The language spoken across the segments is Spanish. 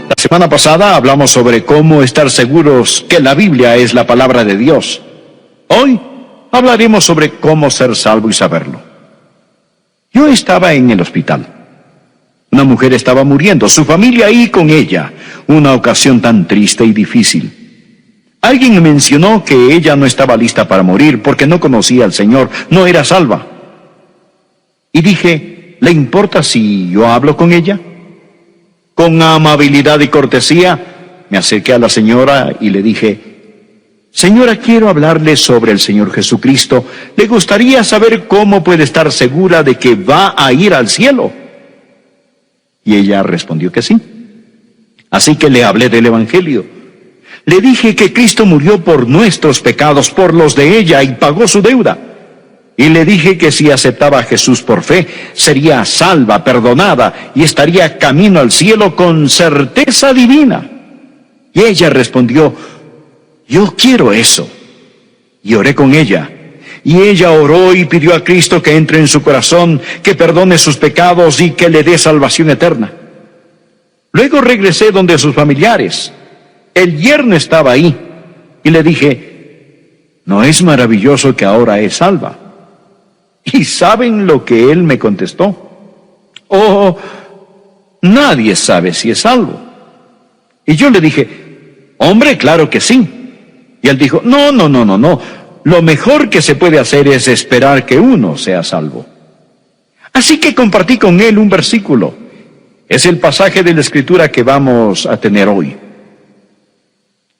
La semana pasada hablamos sobre cómo estar seguros que la Biblia es la palabra de Dios. Hoy hablaremos sobre cómo ser salvo y saberlo. Yo estaba en el hospital. Una mujer estaba muriendo, su familia ahí con ella. Una ocasión tan triste y difícil. Alguien mencionó que ella no estaba lista para morir porque no conocía al Señor, no era salva. Y dije, ¿le importa si yo hablo con ella? Con amabilidad y cortesía, me acerqué a la señora y le dije, señora, quiero hablarle sobre el Señor Jesucristo. ¿Le gustaría saber cómo puede estar segura de que va a ir al cielo? Y ella respondió que sí. Así que le hablé del Evangelio. Le dije que Cristo murió por nuestros pecados, por los de ella, y pagó su deuda. Y le dije que si aceptaba a Jesús por fe, sería salva, perdonada, y estaría camino al cielo con certeza divina. Y ella respondió, yo quiero eso. Y oré con ella. Y ella oró y pidió a Cristo que entre en su corazón, que perdone sus pecados y que le dé salvación eterna. Luego regresé donde sus familiares. El yerno estaba ahí. Y le dije, ¿no es maravilloso que ahora es salva? ¿Y saben lo que él me contestó? Oh, nadie sabe si es salvo. Y yo le dije, hombre, claro que sí. Y él dijo, no. Lo mejor que se puede hacer es esperar que uno sea salvo. Así que compartí con él un versículo. Es el pasaje de la Escritura que vamos a tener hoy.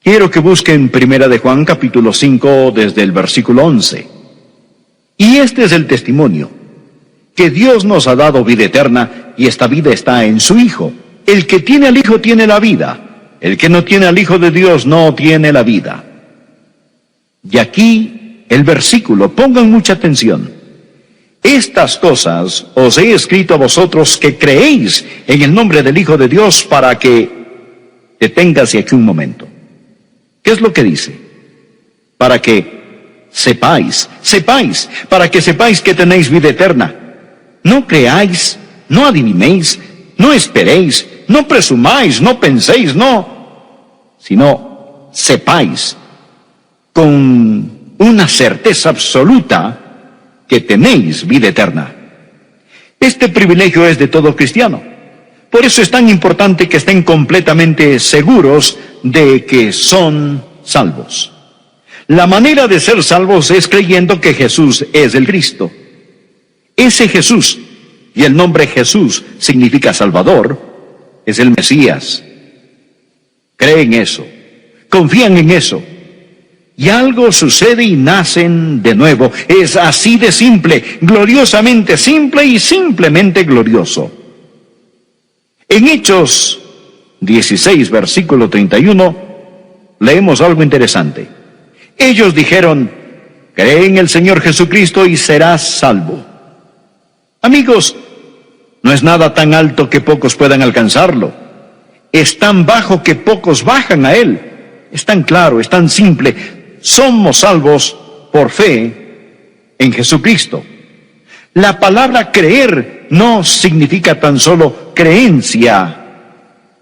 Quiero que busquen 1 de Juan capítulo 5 desde el versículo 11. Y este es el testimonio, que Dios nos ha dado vida eterna, y esta vida está en su Hijo. El que tiene al Hijo tiene la vida. El que no tiene al Hijo de Dios no tiene la vida. Y aquí el versículo, pongan mucha atención. Estas cosas os he escrito a vosotros que creéis en el nombre del Hijo de Dios, para que deténgase aquí un momento. ¿Qué es lo que dice? Para que sepáis, para que sepáis que tenéis vida eterna. No creáis, no adivinéis, no esperéis, no presumáis, no penséis, no, sino sepáis con una certeza absoluta que tenéis vida eterna. Este privilegio es de todo cristiano. Por eso es tan importante que estén completamente seguros de que son salvos. La manera de ser salvos es creyendo que Jesús es el Cristo. Ese Jesús, y el nombre Jesús significa Salvador, es el Mesías. Creen eso, confían en eso, y algo sucede y nacen de nuevo. Es así de simple, gloriosamente simple y simplemente glorioso. En Hechos 16, versículo 31, leemos algo interesante. Ellos dijeron, cree en el Señor Jesucristo y serás salvo. Amigos, no es nada tan alto que pocos puedan alcanzarlo. Es tan bajo que pocos bajan a él. Es tan claro, es tan simple. Somos salvos por fe en Jesucristo. La palabra creer no significa tan solo creencia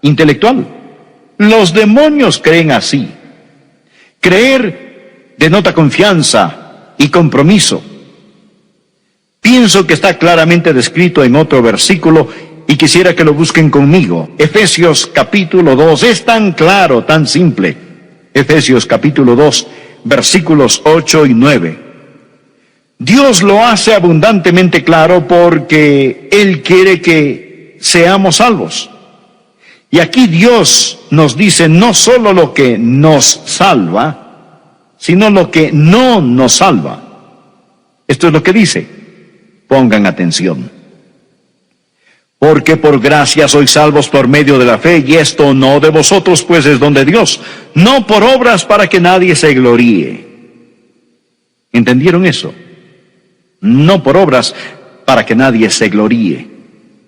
intelectual. Los demonios creen así. Creer denota confianza y compromiso. Pienso que está claramente descrito en otro versículo y quisiera que lo busquen conmigo. Efesios capítulo 2, es tan claro, tan simple. Efesios capítulo 2, versículos 8 y 9. Dios lo hace abundantemente claro porque Él quiere que seamos salvos. Y aquí Dios nos dice no solo lo que nos salva, sino lo que no nos salva. Esto es lo que dice. Pongan atención. Porque por gracia sois salvos por medio de la fe, y esto no de vosotros, pues es don de Dios, no por obras para que nadie se gloríe. ¿Entendieron eso? No por obras para que nadie se gloríe.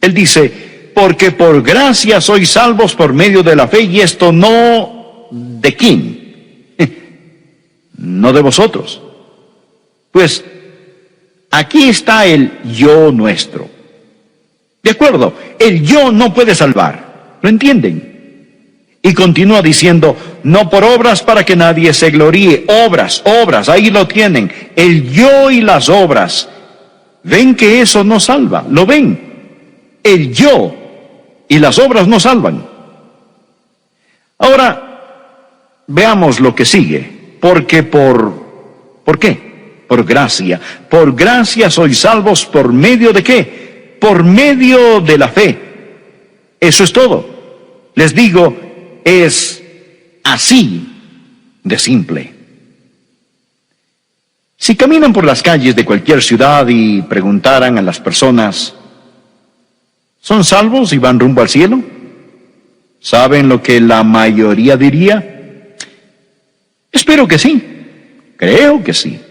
Él dice, porque por gracia sois salvos por medio de la fe, y esto no de quién, no de vosotros. Pues aquí está el yo nuestro. De acuerdo, el yo no puede salvar. ¿Lo entienden? Y continúa diciendo, no por obras para que nadie se gloríe. Obras, obras, ahí lo tienen. El yo y las obras. ¿Ven que eso no salva? ¿Lo ven? El yo y las obras no salvan. Ahora, veamos lo que sigue. Porque ¿por qué? Por gracia. Por gracia sois salvos por medio de ¿qué? Por medio de la fe. Eso es todo. Les digo, es así de simple. Si caminan por las calles de cualquier ciudad y preguntaran a las personas, ¿son salvos y van rumbo al cielo? ¿Saben lo que la mayoría diría? Espero que sí. Creo que sí.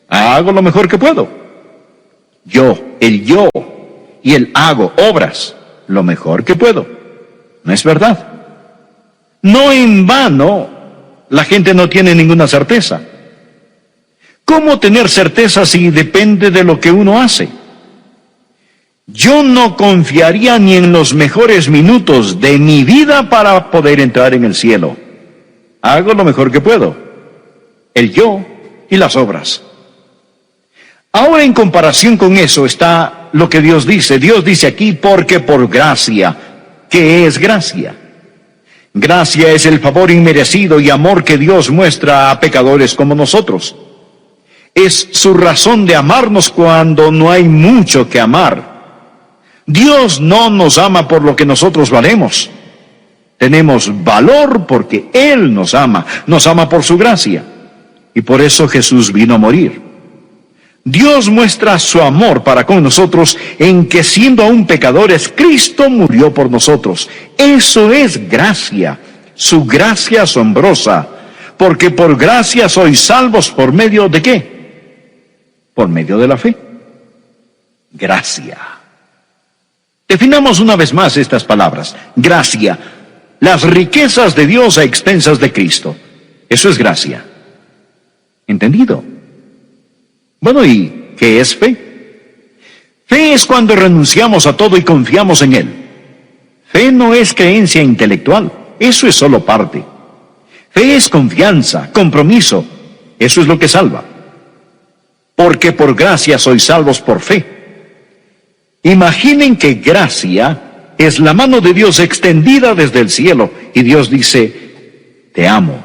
Hago lo mejor que puedo. El yo y el hago obras lo mejor que puedo. ¿No es verdad? No en vano, la gente no tiene ninguna certeza. ¿Cómo tener certeza si depende de lo que uno hace? Yo no confiaría ni en los mejores minutos de mi vida para poder entrar en el cielo. Hago lo mejor que puedo. El yo y las obras. Ahora, en comparación con eso está lo que Dios dice. Dios dice aquí, porque por gracia. ¿Qué es gracia? Gracia es el favor inmerecido y amor que Dios muestra a pecadores como nosotros. Es su razón de amarnos cuando no hay mucho que amar. Dios no nos ama por lo que nosotros valemos. Tenemos valor porque Él nos ama por su gracia. Y por eso Jesús vino a morir. Dios muestra su amor para con nosotros en que siendo aún pecadores, Cristo murió por nosotros. Eso es gracia, su gracia asombrosa, porque por gracia sois salvos por medio de ¿qué? Por medio de la fe. Gracia. Definamos una vez más estas palabras. Gracia, las riquezas de Dios a expensas de Cristo. Eso es gracia. ¿Entendido? Bueno, ¿y qué es fe? Fe es cuando renunciamos a todo y confiamos en Él. Fe no es creencia intelectual, eso es solo parte. Fe es confianza, compromiso, eso es lo que salva. Porque por gracia sois salvos por fe. Imaginen que gracia es la mano de Dios extendida desde el cielo y Dios dice, te amo,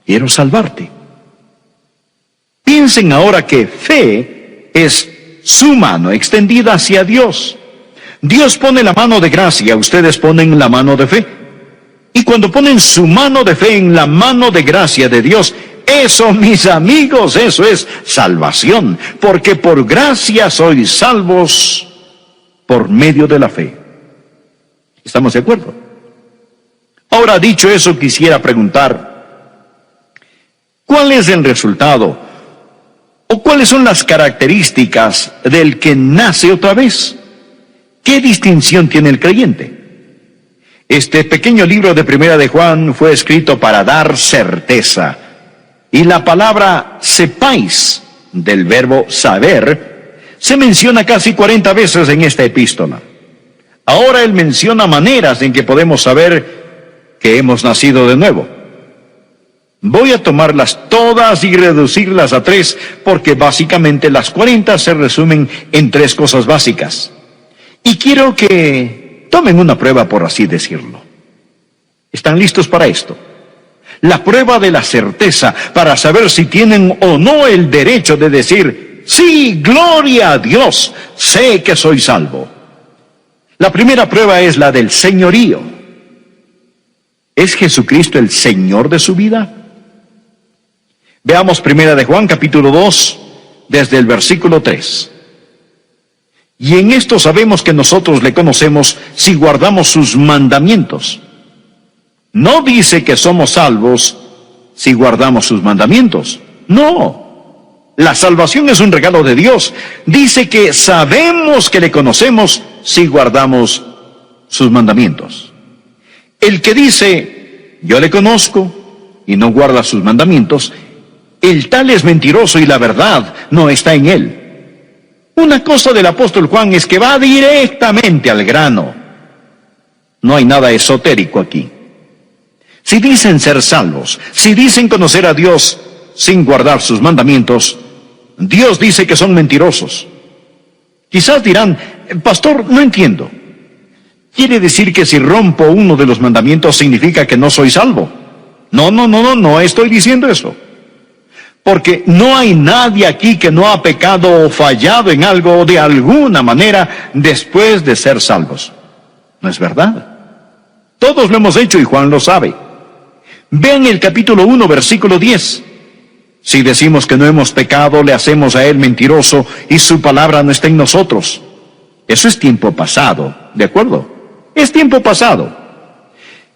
quiero salvarte. Piensen ahora que fe es su mano extendida hacia Dios. Dios pone la mano de gracia, ustedes ponen la mano de fe. Y cuando ponen su mano de fe en la mano de gracia de Dios, eso, mis amigos, eso es salvación. Porque por gracia sois salvos por medio de la fe. ¿Estamos de acuerdo? Ahora, dicho eso, quisiera preguntar, ¿cuál es el resultado? ¿O cuáles son las características del que nace otra vez? ¿Qué distinción tiene el creyente? Este pequeño libro de Primera de Juan fue escrito para dar certeza. Y la palabra sepáis, del verbo saber, se menciona casi 40 veces en esta epístola. Ahora él menciona maneras en que podemos saber que hemos nacido de nuevo. Voy a tomarlas todas y reducirlas a 3, porque básicamente las 40 se resumen en 3 cosas básicas. Y quiero que tomen una prueba, por así decirlo. ¿Están listos para esto? La prueba de la certeza, para saber si tienen o no el derecho de decir, sí, gloria a Dios, sé que soy salvo. La primera prueba es la del señorío. ¿Es Jesucristo el Señor de su vida? Veamos Primera de Juan, capítulo 2, desde el versículo 3. Y en esto sabemos que nosotros le conocemos si guardamos sus mandamientos. No dice que somos salvos si guardamos sus mandamientos. No. La salvación es un regalo de Dios. Dice que sabemos que le conocemos si guardamos sus mandamientos. El que dice, yo le conozco, y no guarda sus mandamientos, el tal es mentiroso y la verdad no está en él. Una cosa del apóstol Juan es que va directamente al grano. No hay nada esotérico aquí. Si dicen ser salvos, si dicen conocer a Dios sin guardar sus mandamientos, Dios dice que son mentirosos. Quizás dirán, pastor, no entiendo. ¿Quiere decir que si rompo uno de los mandamientos significa que no soy salvo? No estoy diciendo eso. Porque no hay nadie aquí que no ha pecado o fallado en algo de alguna manera después de ser salvos. ¿No es verdad? Todos lo hemos hecho y Juan lo sabe. Vean el capítulo 1, versículo 10. Si decimos que no hemos pecado, le hacemos a él mentiroso y su palabra no está en nosotros. Eso es tiempo pasado, ¿de acuerdo? Es tiempo pasado.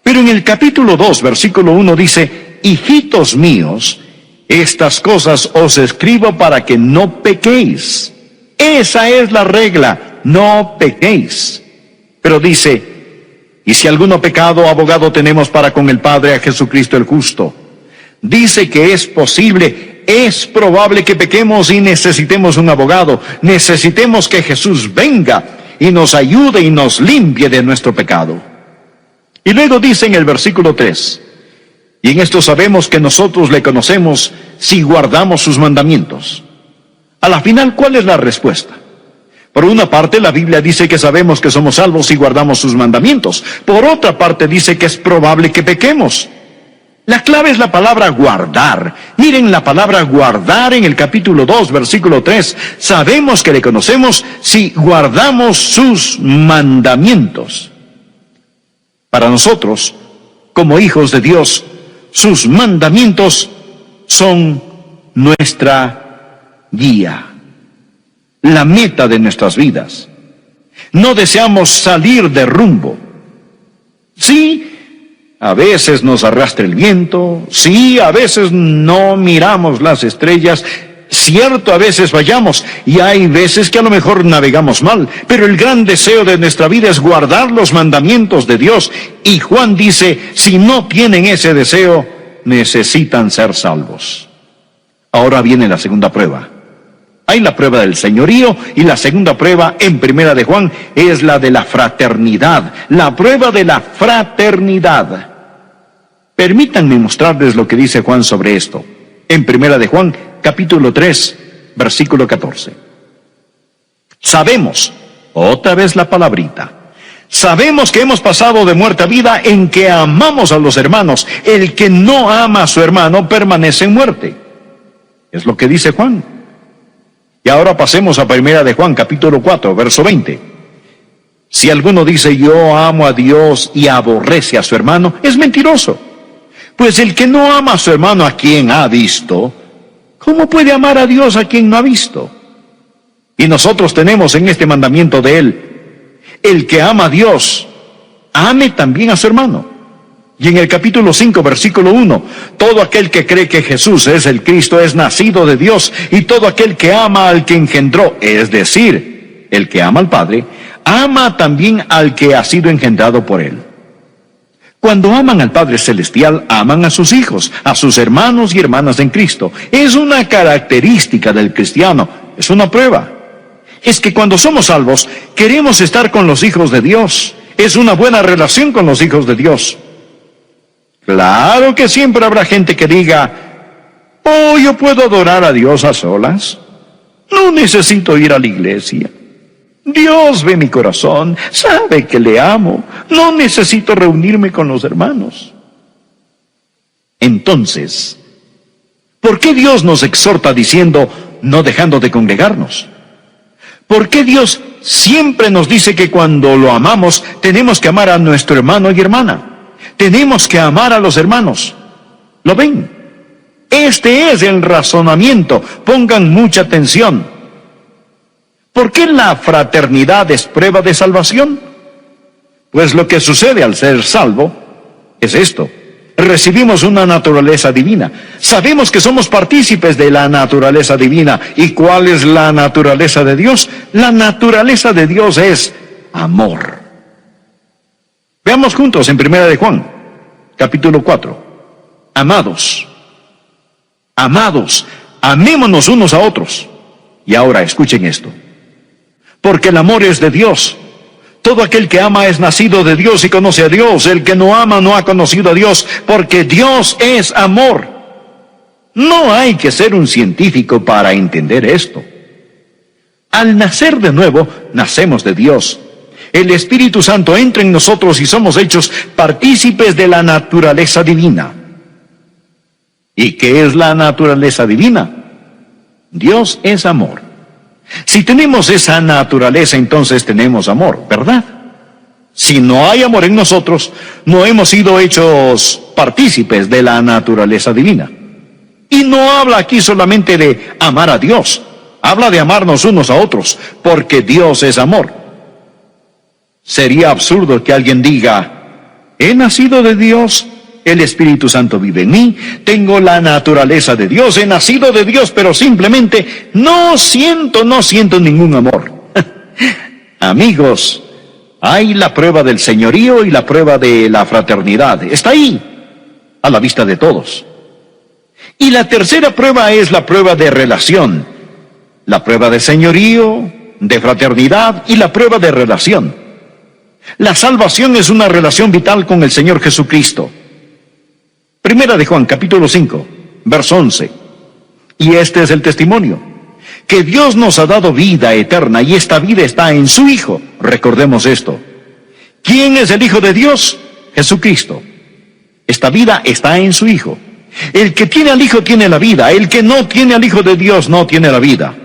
Pero en el capítulo 2, versículo 1 dice, hijitos míos, estas cosas os escribo para que no pequéis. Esa es la regla, no pequéis. Pero dice, y si alguno ha pecado, abogado tenemos para con el Padre, a Jesucristo el justo. Dice que es posible, es probable que pequemos y necesitemos un abogado. Necesitemos que Jesús venga y nos ayude y nos limpie de nuestro pecado. Y luego dice en el versículo 3, y en esto sabemos que nosotros le conocemos si guardamos sus mandamientos. A la final, ¿cuál es la respuesta? Por una parte, la Biblia dice que sabemos que somos salvos si guardamos sus mandamientos. Por otra parte, dice que es probable que pequemos. La clave es la palabra guardar. Miren la palabra guardar en el capítulo 2, versículo 3. Sabemos que le conocemos si guardamos sus mandamientos. Para nosotros, como hijos de Dios, sus mandamientos son nuestra guía, la meta de nuestras vidas. No deseamos salir de rumbo. Sí, a veces nos arrastra el viento, sí, a veces no miramos las estrellas, cierto, a veces fallamos, y hay veces que a lo mejor navegamos mal, pero el gran deseo de nuestra vida es guardar los mandamientos de Dios, y Juan dice, si no tienen ese deseo, necesitan ser salvos. Ahora viene la segunda prueba. Hay la prueba del señorío, y la segunda prueba en Primera de Juan es la de la fraternidad, la prueba de la fraternidad. Permítanme mostrarles lo que dice Juan sobre esto. En Primera de Juan, capítulo 3, versículo 14. Sabemos, otra vez la palabrita, sabemos que hemos pasado de muerte a vida en que amamos a los hermanos. El que no ama a su hermano permanece en muerte. Es lo que dice Juan. Y ahora pasemos a Primera de Juan, capítulo 4, verso 20. Si alguno dice yo amo a Dios y aborrece a su hermano, es mentiroso. Pues el que no ama a su hermano a quien ha visto, ¿cómo puede amar a Dios a quien no ha visto? Y nosotros tenemos en este mandamiento de él, el que ama a Dios, ame también a su hermano. Y en el capítulo 5, versículo 1, todo aquel que cree que Jesús es el Cristo es nacido de Dios, y todo aquel que ama al que engendró, es decir, el que ama al Padre, ama también al que ha sido engendrado por él. Cuando aman al Padre Celestial, aman a sus hijos, a sus hermanos y hermanas en Cristo. Es una característica del cristiano, es una prueba. Es que cuando somos salvos, queremos estar con los hijos de Dios. Es una buena relación con los hijos de Dios. Claro que siempre habrá gente que diga, oh, yo puedo adorar a Dios a solas. No necesito ir a la iglesia. Dios ve mi corazón, sabe que le amo. No necesito reunirme con los hermanos. Entonces, ¿por qué Dios nos exhorta diciendo, no dejando de congregarnos? ¿Por qué Dios siempre nos dice que cuando lo amamos, tenemos que amar a nuestro hermano y hermana? Tenemos que amar a los hermanos. ¿Lo ven? Este es el razonamiento. Pongan mucha atención. ¿Por qué la fraternidad es prueba de salvación? Pues lo que sucede al ser salvo es esto. Recibimos una naturaleza divina. Sabemos que somos partícipes de la naturaleza divina. ¿Y cuál es la naturaleza de Dios? La naturaleza de Dios es amor. Veamos juntos en Primera de Juan, capítulo 4. Amados, amémonos unos a otros. Y ahora escuchen esto. Porque el amor es de Dios. Todo aquel que ama es nacido de Dios y conoce a Dios. El que no ama no ha conocido a Dios, porque Dios es amor. No hay que ser un científico para entender esto. Al nacer de nuevo, nacemos de Dios. El Espíritu Santo entra en nosotros y somos hechos partícipes de la naturaleza divina. ¿Y qué es la naturaleza divina? Dios es amor. Si tenemos esa naturaleza, entonces tenemos amor, ¿verdad? Si no hay amor en nosotros, no hemos sido hechos partícipes de la naturaleza divina. Y no habla aquí solamente de amar a Dios, habla de amarnos unos a otros, porque Dios es amor. Sería absurdo que alguien diga, he nacido de Dios, el Espíritu Santo vive en mí, tengo la naturaleza de Dios, he nacido de Dios, pero simplemente no siento ningún amor. Amigos, hay la prueba del señorío y la prueba de la fraternidad. Está ahí, a la vista de todos. Y la tercera prueba es la prueba de relación. La prueba de señorío, de fraternidad y la prueba de relación. La salvación es una relación vital con el Señor Jesucristo. Primera de Juan, capítulo 5, verso 11. Y este es el testimonio, que Dios nos ha dado vida eterna, y esta vida está en su Hijo. Recordemos esto. ¿Quién es el Hijo de Dios? Jesucristo. Esta vida está en su Hijo. El que tiene al Hijo tiene la vida. El que no tiene al Hijo de Dios no tiene la vida.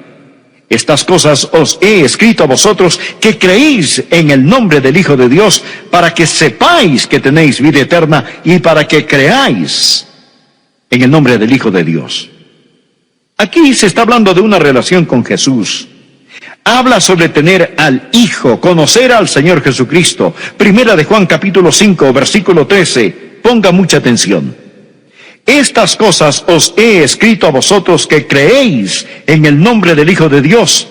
Estas cosas os he escrito a vosotros que creéis en el nombre del Hijo de Dios, para que sepáis que tenéis vida eterna y para que creáis en el nombre del Hijo de Dios. Aquí se está hablando de una relación con Jesús. Habla sobre tener al Hijo, conocer al Señor Jesucristo. Primera de Juan capítulo 5, versículo 13. Ponga mucha atención. Estas cosas os he escrito a vosotros que creéis en el nombre del Hijo de Dios.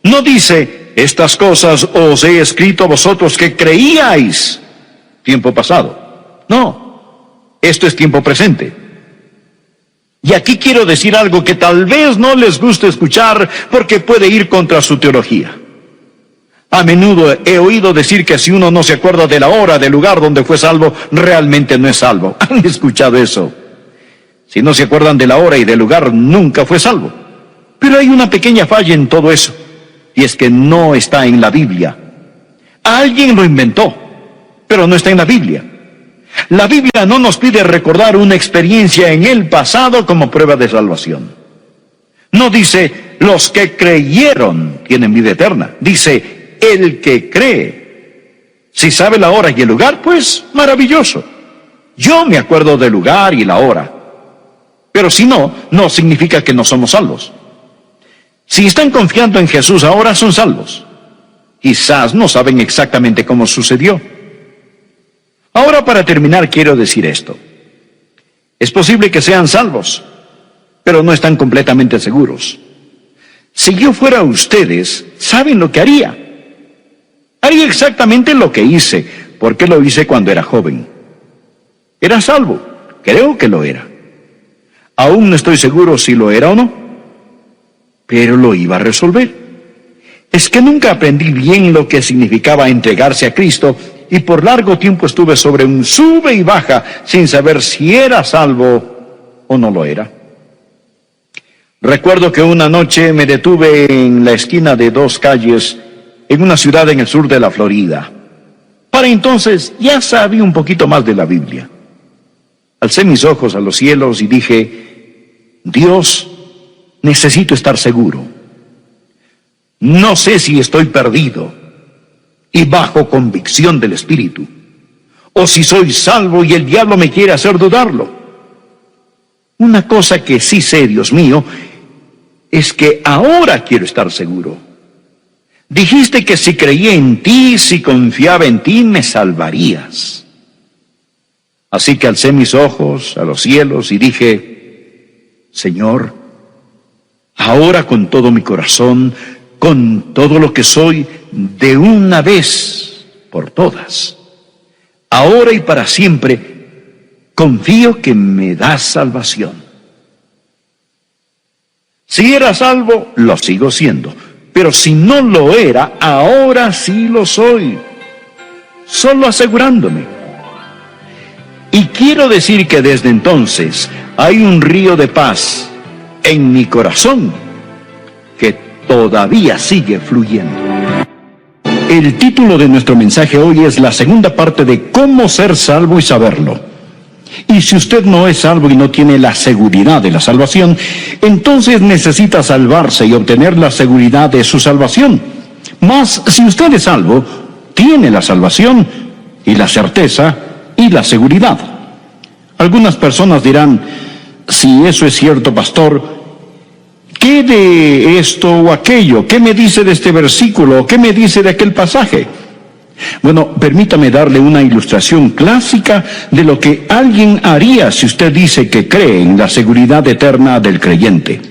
No dice, estas cosas os he escrito a vosotros que creíais, tiempo pasado. No, esto es tiempo presente. Y aquí quiero decir algo que tal vez no les guste escuchar porque puede ir contra su teología. A menudo he oído decir que si uno no se acuerda de la hora, del lugar donde fue salvo, realmente no es salvo. ¿Han escuchado eso? Si no se acuerdan de la hora y del lugar, nunca fue salvo. Pero hay una pequeña falla en todo eso, y es que no está en la Biblia. Alguien lo inventó, pero no está en la Biblia. La Biblia no nos pide recordar una experiencia en el pasado como prueba de salvación. No dice, los que creyeron tienen vida eterna. Dice, el que cree. Si sabe la hora y el lugar, pues maravilloso. Yo me acuerdo del lugar y la hora. Pero si no, no significa que no somos salvos. Si están confiando en Jesús ahora, son salvos. Quizás no saben exactamente cómo sucedió. Ahora, para terminar, quiero decir esto. Es posible que sean salvos, pero no están completamente seguros. Si yo fuera ustedes, ¿saben lo que haría? Haría exactamente lo que hice, porque lo hice cuando era joven. Era salvo, creo que lo era. Aún no estoy seguro si lo era o no, pero lo iba a resolver. Es que nunca aprendí bien lo que significaba entregarse a Cristo, y por largo tiempo estuve sobre un sube y baja sin saber si era salvo o no lo era. Recuerdo que una noche me detuve en la esquina de dos calles en una ciudad en el sur de la Florida. Para entonces ya sabía un poquito más de la Biblia. Alcé mis ojos a los cielos y dije, Dios, necesito estar seguro. No sé si estoy perdido y bajo convicción del Espíritu, o si soy salvo y el diablo me quiere hacer dudarlo. Una cosa que sí sé, Dios mío, es que ahora quiero estar seguro. Dijiste que si creía en ti, si confiaba en ti, me salvarías. Así que alcé mis ojos a los cielos y dije, Señor, ahora con todo mi corazón, con todo lo que soy, de una vez por todas, ahora y para siempre, confío que me das salvación. Si era salvo, lo sigo siendo, pero si no lo era, ahora sí lo soy. solo asegurándome. Y quiero decir que desde entonces hay un río de paz en mi corazón que todavía sigue fluyendo. El título de nuestro mensaje hoy es la segunda parte de cómo ser salvo y saberlo. Y si usted no es salvo y no tiene la seguridad de la salvación, entonces necesita salvarse y obtener la seguridad de su salvación. Mas si usted es salvo, tiene la salvación y la certeza y la seguridad. Algunas personas dirán, si eso es cierto, pastor, ¿qué de esto o aquello? ¿Qué me dice de este versículo? ¿Qué me dice de aquel pasaje? Bueno, permítame darle una ilustración clásica de lo que alguien haría si usted dice que cree en la seguridad eterna del creyente.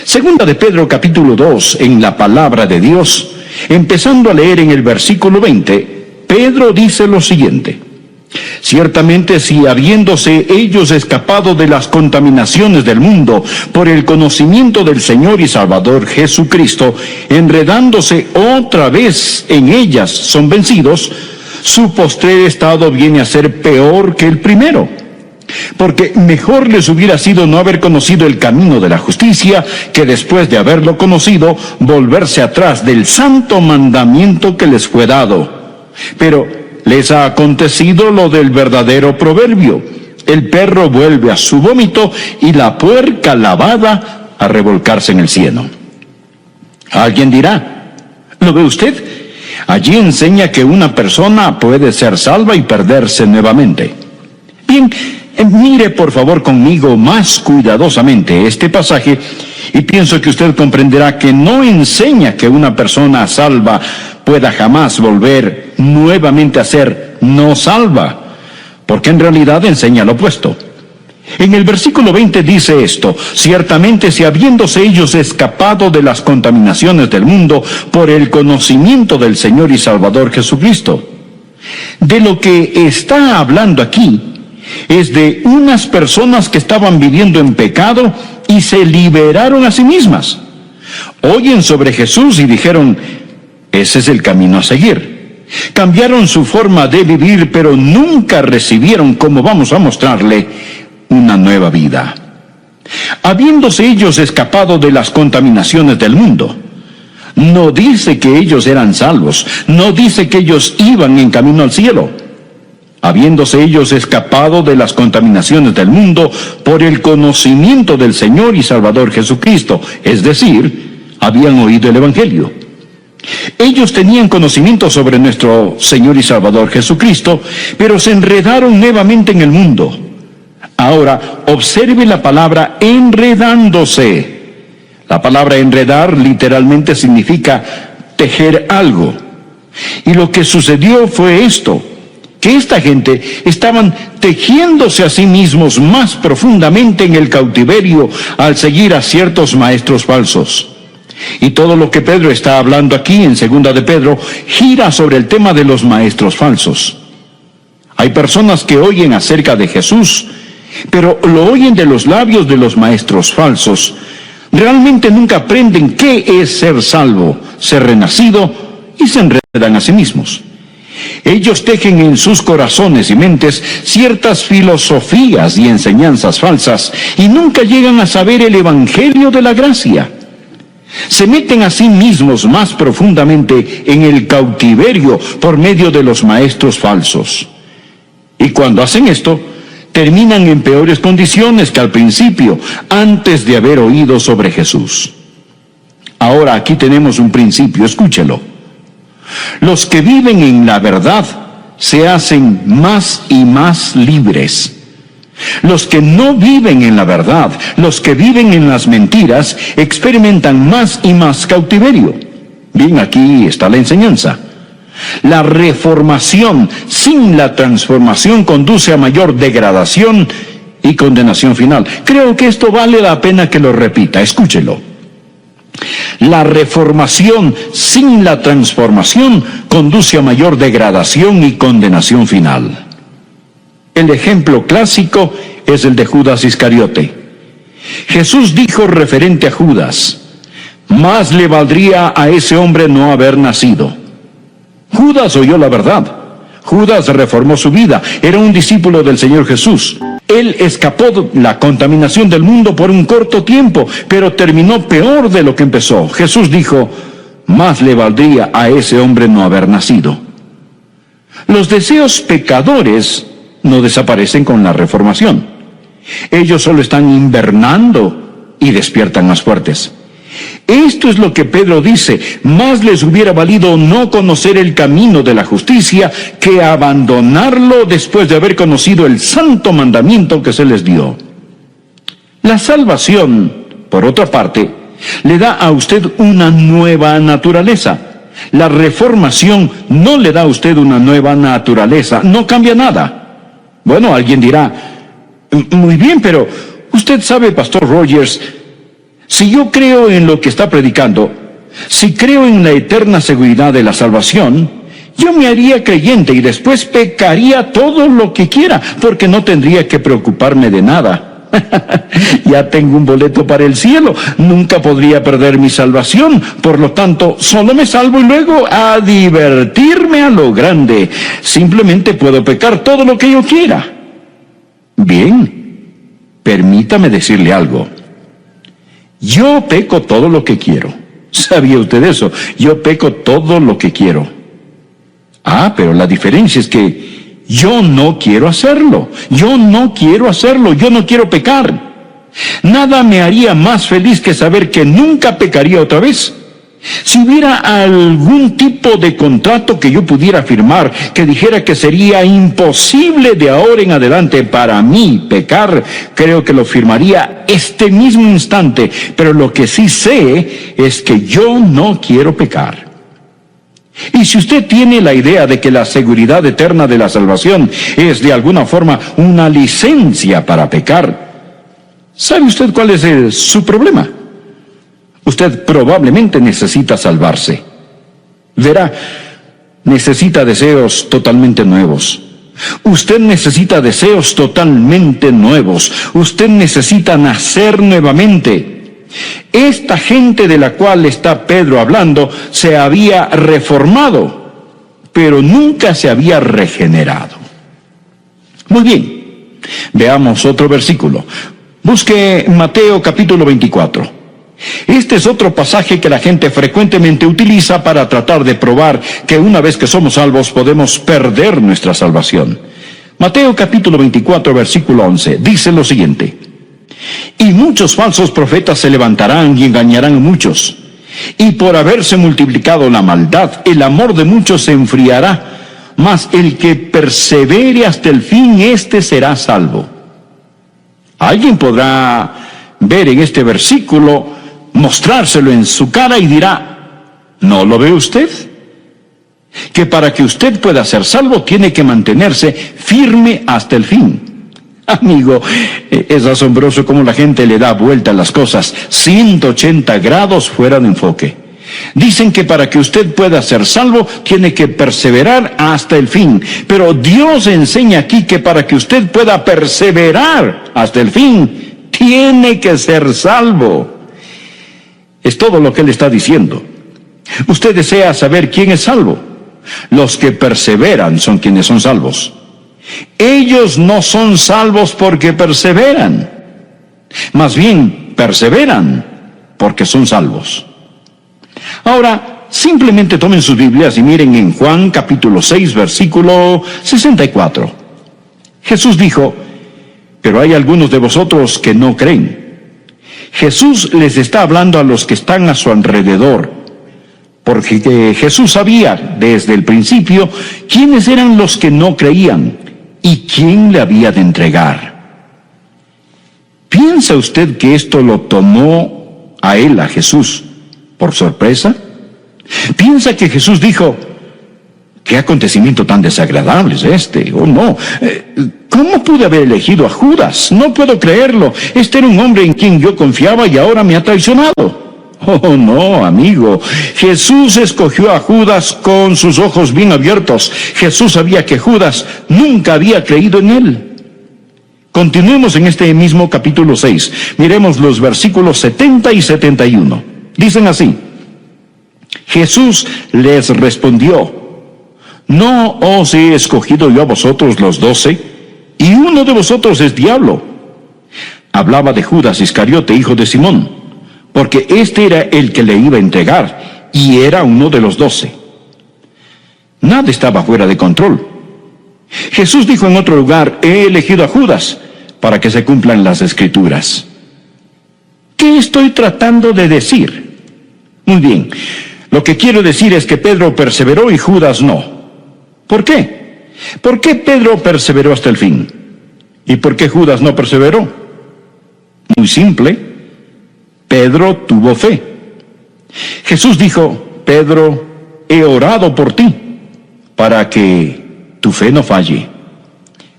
Segunda de Pedro capítulo 2, en la palabra de Dios, empezando a leer en el versículo 20, Pedro dice lo siguiente: ciertamente si habiéndose ellos escapado de las contaminaciones del mundo por el conocimiento del Señor y Salvador Jesucristo, enredándose otra vez en ellas son vencidos, su postrer estado viene a ser peor que el primero. Porque mejor les hubiera sido no haber conocido el camino de la justicia, que después de haberlo conocido, volverse atrás del santo mandamiento que les fue dado. Pero les ha acontecido lo del verdadero proverbio: el perro vuelve a su vómito y la puerca lavada a revolcarse en el cieno. Alguien dirá, ¿lo ve usted? Allí enseña que una persona puede ser salva y perderse nuevamente. Bien, mire por favor conmigo más cuidadosamente este pasaje y pienso que usted comprenderá que no enseña que una persona salva pueda jamás volver nuevamente a ser no salva, porque en realidad enseña lo opuesto. En el versículo 20 dice esto: ciertamente si habiéndose ellos escapado de las contaminaciones del mundo por el conocimiento del Señor y Salvador Jesucristo. De lo que está hablando aquí es de unas personas que estaban viviendo en pecado y se liberaron a sí mismas. Oyen sobre Jesús y dijeron, ese es el camino a seguir. Cambiaron su forma de vivir, pero nunca recibieron, como vamos a mostrarle, una nueva vida. Habiéndose ellos escapado de las contaminaciones del mundo, no dice que ellos eran salvos, no dice que ellos iban en camino al cielo. Habiéndose ellos escapado de las contaminaciones del mundo por el conocimiento del Señor y Salvador Jesucristo, es decir, habían oído el Evangelio. Ellos tenían conocimiento sobre nuestro Señor y Salvador Jesucristo, pero se enredaron nuevamente en el mundo. Ahora, observe la palabra enredándose. La palabra enredar literalmente significa tejer algo. Y lo que sucedió fue esto: que esta gente estaban tejiéndose a sí mismos más profundamente en el cautiverio al seguir a ciertos maestros falsos. Y todo lo que Pedro está hablando aquí en 2 de Pedro gira sobre el tema de los maestros falsos. Hay personas que oyen acerca de Jesús, pero lo oyen de los labios de los maestros falsos. Realmente nunca aprenden qué es ser salvo, ser renacido, y se enredan a sí mismos. Ellos tejen en sus corazones y mentes ciertas filosofías y enseñanzas falsas y nunca llegan a saber el Evangelio de la gracia. Se meten a sí mismos más profundamente en el cautiverio por medio de los maestros falsos. Y cuando hacen esto, terminan en peores condiciones que al principio, antes de haber oído sobre Jesús. Ahora aquí tenemos un principio, escúchelo. Los que viven en la verdad se hacen más y más libres. Los que no viven en la verdad, los que viven en las mentiras, experimentan más y más cautiverio. Bien, aquí está la enseñanza. La reformación sin la transformación conduce a mayor degradación y condenación final. Creo que esto vale la pena que lo repita, escúchelo. La reformación sin la transformación conduce a mayor degradación y condenación final. El ejemplo clásico es el de Judas Iscariote. Jesús dijo referente a Judas: más le valdría a ese hombre no haber nacido. Judas oyó la verdad, Judas reformó su vida, era un discípulo del Señor Jesús. Él escapó de la contaminación del mundo por un corto tiempo, pero terminó peor de lo que empezó. Jesús dijo, más le valdría a ese hombre no haber nacido. Los deseos pecadores no desaparecen con la reformación. Ellos solo están invernando y despiertan más fuertes. Esto es lo que Pedro dice, más les hubiera valido no conocer el camino de la justicia que abandonarlo después de haber conocido el santo mandamiento que se les dio. La salvación, por otra parte, le da a usted una nueva naturaleza. La reformación no le da a usted una nueva naturaleza, no cambia nada. Bueno, alguien dirá, muy bien, pero usted sabe, Pastor Rogers, si yo creo en lo que está predicando, si creo en la eterna seguridad de la salvación, yo me haría creyente y después pecaría todo lo que quiera, porque no tendría que preocuparme de nada. Ya tengo un boleto para el cielo, nunca podría perder mi salvación, por lo tanto, solo me salvo y luego a divertirme a lo grande. Simplemente puedo pecar todo lo que yo quiera. Bien, permítame decirle algo. Yo peco todo lo que quiero. ¿Sabía usted eso? Yo peco todo lo que quiero. Pero la diferencia es que yo no quiero hacerlo. Yo no quiero hacerlo. Yo no quiero pecar. Nada me haría más feliz que saber que nunca pecaría otra vez. Si hubiera algún tipo de contrato que yo pudiera firmar que dijera que sería imposible de ahora en adelante para mí pecar, creo que lo firmaría este mismo instante. Pero lo que sí sé es que yo no quiero pecar. Y si usted tiene la idea de que la seguridad eterna de la salvación es de alguna forma una licencia para pecar, ¿sabe usted cuál es su problema? Usted probablemente necesita salvarse. Verá, necesita deseos totalmente nuevos. Usted necesita deseos totalmente nuevos. Usted necesita nacer nuevamente. Esta gente de la cual está Pedro hablando se había reformado, pero nunca se había regenerado. Muy bien, veamos otro versículo. Busque Mateo capítulo 24. Este es otro pasaje que la gente frecuentemente utiliza para tratar de probar que una vez que somos salvos podemos perder nuestra salvación. Mateo capítulo 24, versículo 11, dice lo siguiente: y muchos falsos profetas se levantarán y engañarán a muchos, y por haberse multiplicado la maldad, el amor de muchos se enfriará, mas el que persevere hasta el fin, éste será salvo. Alguien podrá ver en este versículo, mostrárselo en su cara y dirá, ¿no lo ve usted? Que para que usted pueda ser salvo tiene que mantenerse firme hasta el fin. Amigo, es asombroso cómo la gente le da vuelta a las cosas 180 grados fuera de enfoque. Dicen que para que usted pueda ser salvo tiene que perseverar hasta el fin, pero Dios enseña aquí que para que usted pueda perseverar hasta el fin tiene que ser salvo. Es todo lo que Él está diciendo. Usted desea saber quién es salvo. Los que perseveran son quienes son salvos. Ellos no son salvos porque perseveran. Más bien, perseveran porque son salvos. Ahora, simplemente tomen sus Biblias y miren en Juan capítulo 6, versículo 64. Jesús dijo, pero hay algunos de vosotros que no creen. Jesús les está hablando a los que están a su alrededor, porque Jesús sabía desde el principio quiénes eran los que no creían y quién le había de entregar. ¿Piensa usted que esto lo tomó a él, a Jesús, por sorpresa? ¿Piensa que Jesús dijo, qué acontecimiento tan desagradable es este? Oh no, ¿cómo pude haber elegido a Judas? No puedo creerlo. Este era un hombre en quien yo confiaba y ahora me ha traicionado. Oh no, amigo, Jesús escogió a Judas con sus ojos bien abiertos. Jesús sabía que Judas nunca había creído en él. Continuemos en este mismo capítulo 6. Miremos los versículos 70 y 71. Dicen así: Jesús les respondió, ¿No os he escogido yo a vosotros los 12? Y uno de vosotros es diablo. Hablaba de Judas Iscariote, hijo de Simón, porque este era el que le iba a entregar, y era uno de los 12. Nada estaba fuera de control. Jesús dijo en otro lugar: he elegido a Judas para que se cumplan las Escrituras. ¿Qué estoy tratando de decir? Muy bien, lo que quiero decir es que Pedro perseveró y Judas no. ¿Por qué? ¿Por qué Pedro perseveró hasta el fin? ¿Y por qué Judas no perseveró? Muy simple, Pedro tuvo fe. Jesús dijo: Pedro, he orado por ti, para que tu fe no falle.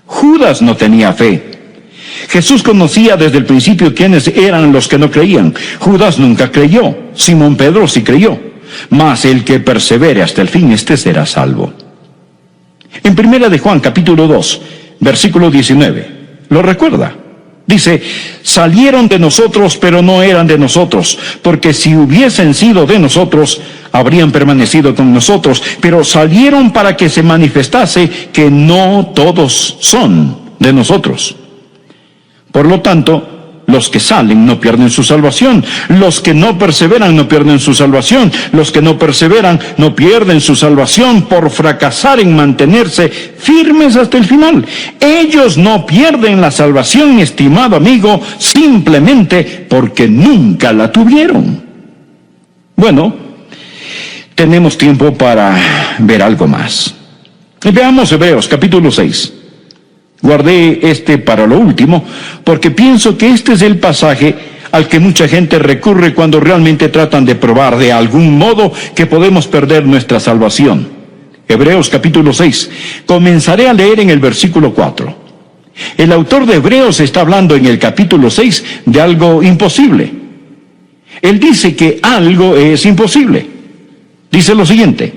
Judas no tenía fe. Jesús conocía desde el principio quiénes eran los que no creían. Judas nunca creyó. Simón Pedro sí creyó. Mas el que persevere hasta el fin, este será salvo. En 1 de Juan, capítulo 2, versículo 19, ¿lo recuerda? Dice: salieron de nosotros, pero no eran de nosotros, porque si hubiesen sido de nosotros, habrían permanecido con nosotros, pero salieron para que se manifestase que no todos son de nosotros. Por lo tanto, los que salen no pierden su salvación. Los que no perseveran no pierden su salvación. Los que no perseveran no pierden su salvación por fracasar en mantenerse firmes hasta el final. Ellos no pierden la salvación, mi estimado amigo, simplemente porque nunca la tuvieron. Bueno, tenemos tiempo para ver algo más. Veamos Hebreos capítulo 6. Guardé este para lo último, porque pienso que este es el pasaje al que mucha gente recurre cuando realmente tratan de probar de algún modo que podemos perder nuestra salvación. Hebreos capítulo 6. Comenzaré a leer en el versículo 4. El autor de Hebreos está hablando en el capítulo 6 de algo imposible. Él dice que algo es imposible. Dice lo siguiente: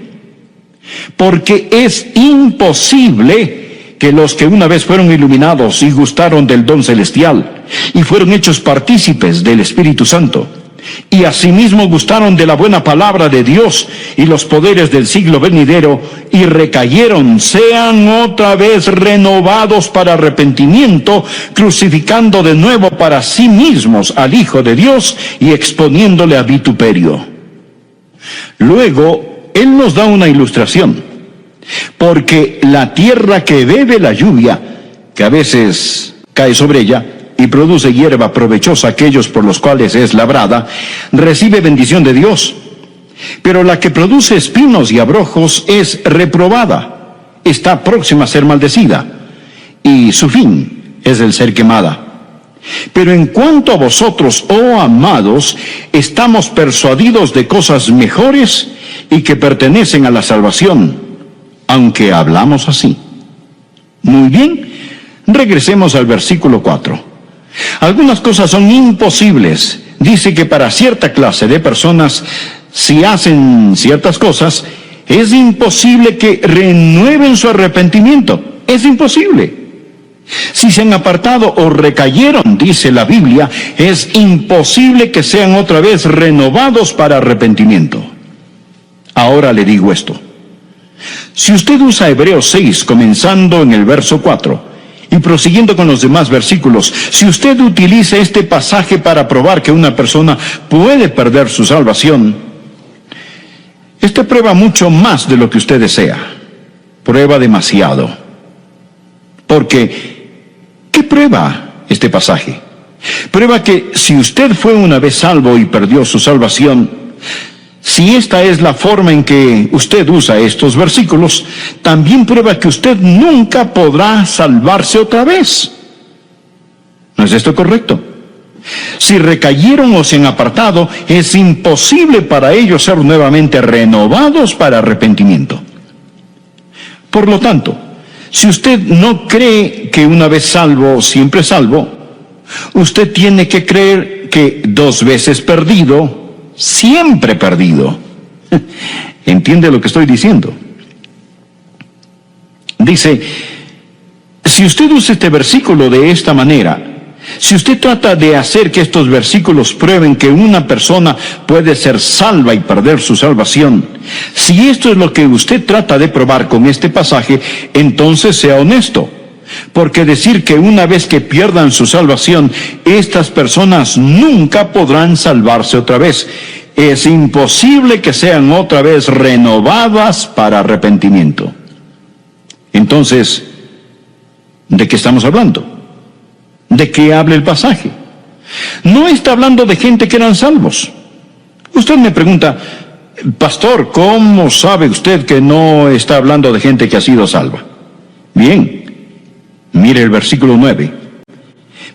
porque es imposible que los que una vez fueron iluminados y gustaron del don celestial, y fueron hechos partícipes del Espíritu Santo, y asimismo gustaron de la buena palabra de Dios y los poderes del siglo venidero, y recayeron, sean otra vez renovados para arrepentimiento, crucificando de nuevo para sí mismos al Hijo de Dios y exponiéndole a vituperio. Luego, Él nos da una ilustración. Porque la tierra que bebe la lluvia, que a veces cae sobre ella y produce hierba provechosa a aquellos por los cuales es labrada, recibe bendición de Dios. Pero la que produce espinos y abrojos es reprobada, está próxima a ser maldecida, y su fin es el ser quemada. Pero en cuanto a vosotros, oh amados, estamos persuadidos de cosas mejores y que pertenecen a la salvación, aunque hablamos así. Muy bien, regresemos al versículo 4. Algunas cosas son imposibles. Dice que para cierta clase de personas, si hacen ciertas cosas, es imposible que renueven su arrepentimiento. Es imposible. Si se han apartado o recayeron, dice la Biblia, es imposible que sean otra vez renovados para arrepentimiento. Ahora le digo esto. Si usted usa Hebreos 6, comenzando en el verso 4, y prosiguiendo con los demás versículos, si usted utiliza este pasaje para probar que una persona puede perder su salvación, este prueba mucho más de lo que usted desea. Prueba demasiado. Porque, ¿qué prueba este pasaje? Prueba que si usted fue una vez salvo y perdió su salvación, si esta es la forma en que usted usa estos versículos, también prueba que usted nunca podrá salvarse otra vez. ¿No es esto correcto? Si recayeron o se han apartado, es imposible para ellos ser nuevamente renovados para arrepentimiento. Por lo tanto, si usted no cree que una vez salvo, siempre salvo, usted tiene que creer que 2 veces perdido, siempre perdido. ¿Entiende lo que estoy diciendo? Dice, si usted usa este versículo de esta manera, Si usted trata de hacer que estos versículos prueben que una persona puede ser salva y perder su salvación, si esto es lo que usted trata de probar con este pasaje, entonces sea honesto. Porque decir que una vez que pierdan su salvación, estas personas nunca podrán salvarse otra vez. Es imposible que sean otra vez renovadas para arrepentimiento. Entonces, ¿de qué estamos hablando? ¿De qué habla el pasaje? No está hablando de gente que eran salvos. Usted me pregunta, pastor, ¿cómo sabe usted que no está hablando de gente que ha sido salva? Bien, mire el versículo 9.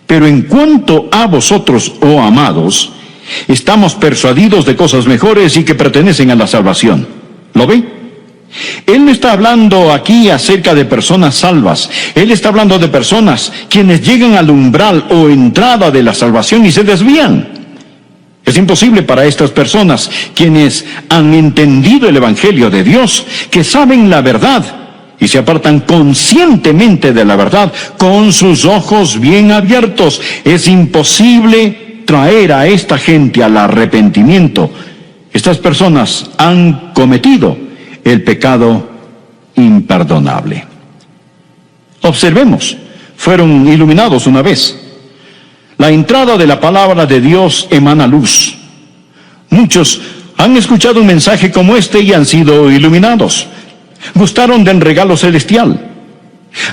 Pero en cuanto a vosotros, oh amados, estamos persuadidos de cosas mejores y que pertenecen a la salvación. ¿Lo ve? Él no está hablando aquí acerca de personas salvas. Él está hablando de personas quienes llegan al umbral o entrada de la salvación y se desvían. Es imposible para estas personas, quienes han entendido el Evangelio de Dios, que saben la verdad y se apartan conscientemente de la verdad con sus ojos bien abiertos. Es imposible traer a esta gente al arrepentimiento. Estas personas han cometido el pecado imperdonable. Observemos, fueron iluminados una vez. La entrada de la palabra de Dios emana luz. Muchos han escuchado un mensaje como este y han sido iluminados. Gustaron del regalo celestial.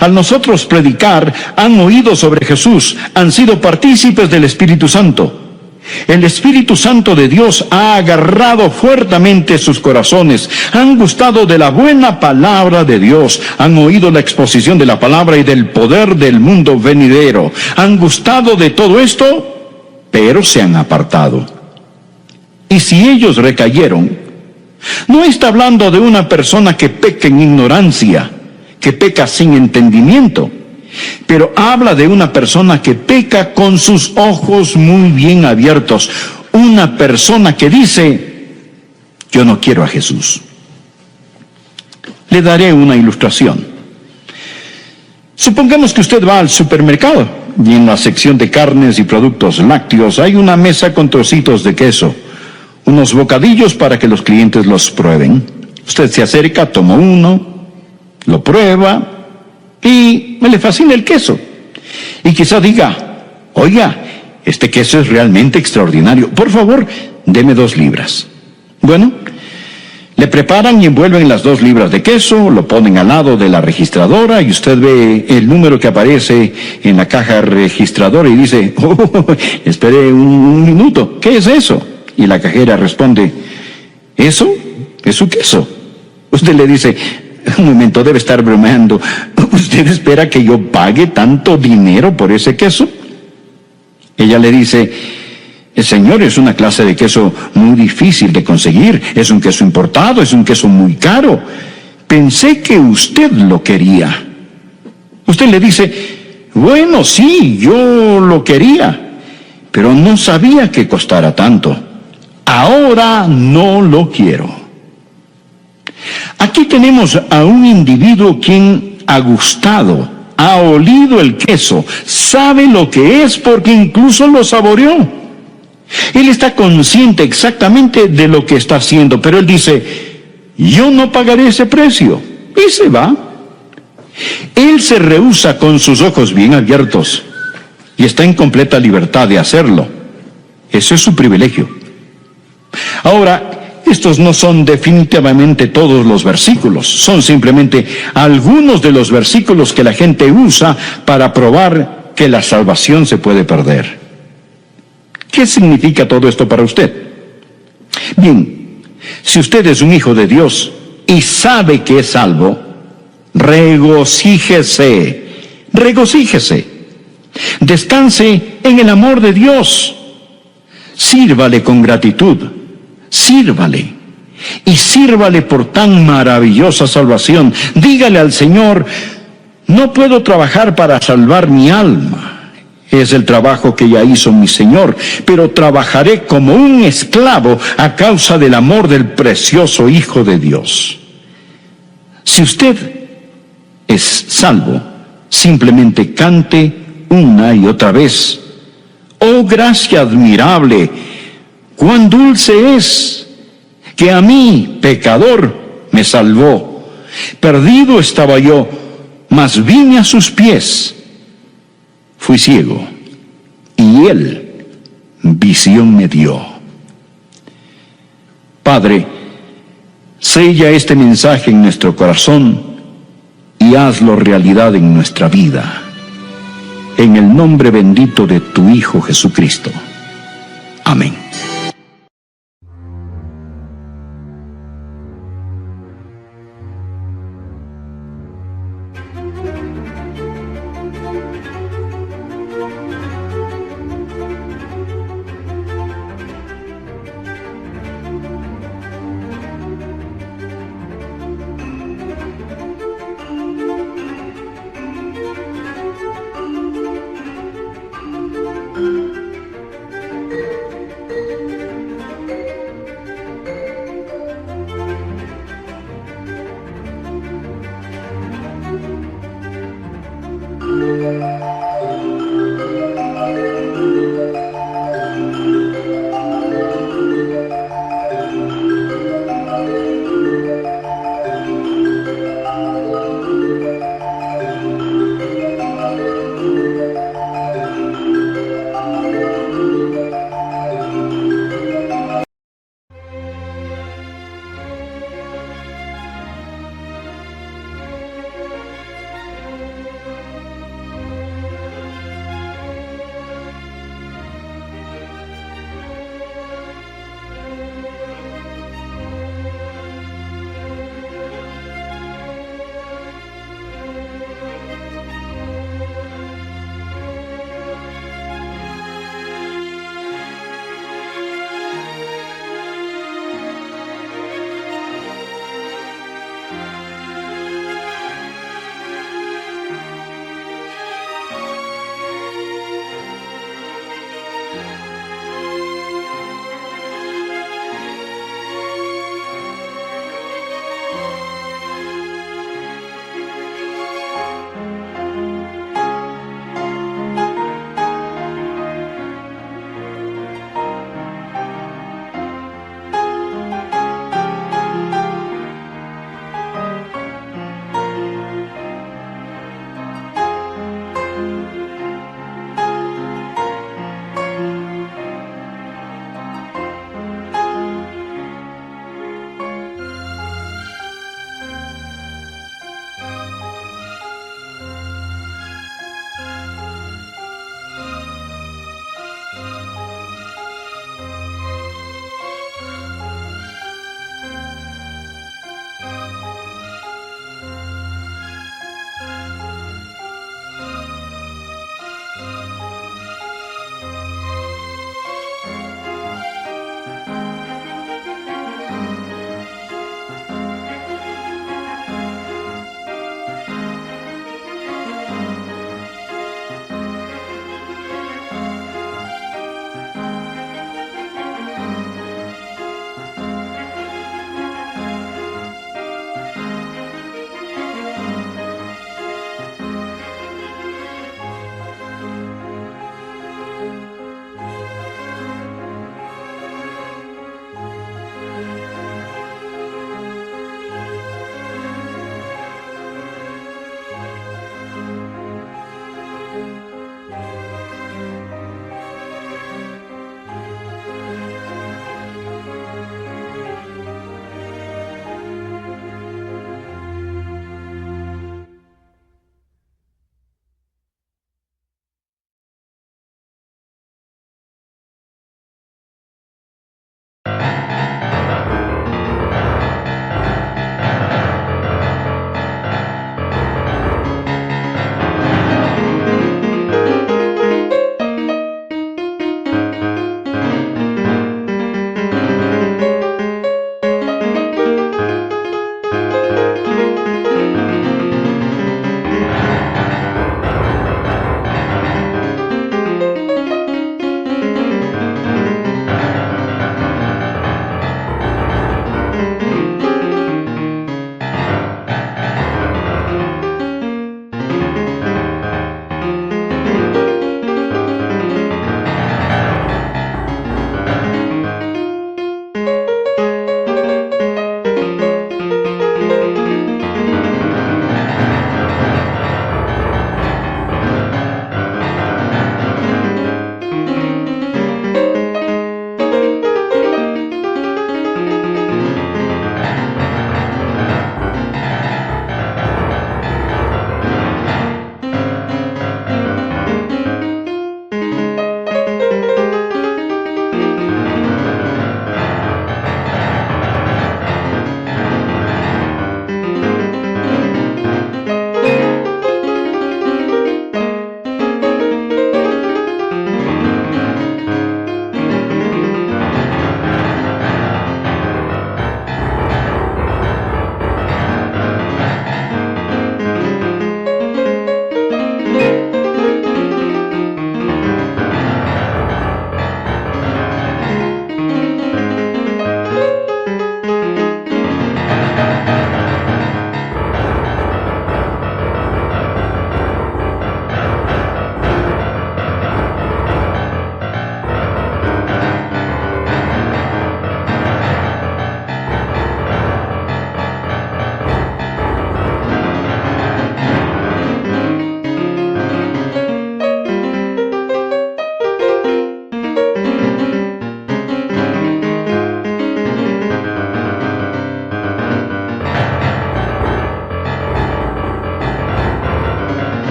Al nosotros predicar, han oído sobre Jesús, han sido partícipes del Espíritu Santo. El Espíritu Santo de Dios ha agarrado fuertemente sus corazones, han gustado de la buena palabra de Dios, han oído la exposición de la palabra y del poder del mundo venidero, han gustado de todo esto, pero se han apartado. Y si ellos recayeron, no está hablando de una persona que peca en ignorancia, que peca sin entendimiento, pero habla de una persona que peca con sus ojos muy bien abiertos. Una persona que dice, yo no quiero a Jesús. Le daré una ilustración. Supongamos que usted va al supermercado y en la sección de carnes y productos lácteos hay una mesa con trocitos de queso, unos bocadillos para que los clientes los prueben. Usted se acerca, toma uno, lo prueba y le fascina el queso. Y quizá diga, oiga, este queso es realmente extraordinario. Por favor, deme 2 libras. Bueno, le preparan y envuelven las 2 libras de queso, lo ponen al lado de la registradora y usted ve el número que aparece en la caja registradora y dice, espere un minuto, ¿qué es eso? Y la cajera responde, ¿eso? Es su queso. Usted le dice, un momento, debe estar bromeando. ¿Usted espera que yo pague tanto dinero por ese queso? Ella le dice, señor, es una clase de queso muy difícil de conseguir. Es un queso importado, es un queso muy caro. Pensé que usted lo quería. Usted le dice, bueno, sí, yo lo quería, pero no sabía que costara tanto. Ahora no lo quiero. Aquí tenemos a un individuo quien ha gustado, ha olido el queso, sabe lo que es porque incluso lo saboreó. Él está consciente exactamente de lo que está haciendo, pero él dice, yo no pagaré ese precio, y se va. Él se rehúsa con sus ojos bien abiertos y está en completa libertad de hacerlo. Ese es su privilegio. Ahora, estos no son definitivamente todos los versículos, son simplemente algunos de los versículos que la gente usa para probar que la salvación se puede perder. ¿Qué significa todo esto para usted? Bien, si usted es un hijo de Dios y sabe que es salvo, regocíjese, regocíjese, descanse en el amor de Dios, sírvale con gratitud. Sírvale, y sírvale por tan maravillosa salvación. Dígale al Señor, no puedo trabajar para salvar mi alma, es el trabajo que ya hizo mi Señor, pero trabajaré como un esclavo a causa del amor del precioso Hijo de Dios. Si usted es salvo, simplemente cante una y otra vez, Oh gracia admirable, cuán dulce es, que a mí, pecador, me salvó. Perdido estaba yo, mas vine a sus pies. Fui ciego, y él visión me dio. Padre, sella este mensaje en nuestro corazón y hazlo realidad en nuestra vida. En el nombre bendito de tu Hijo Jesucristo. Amén.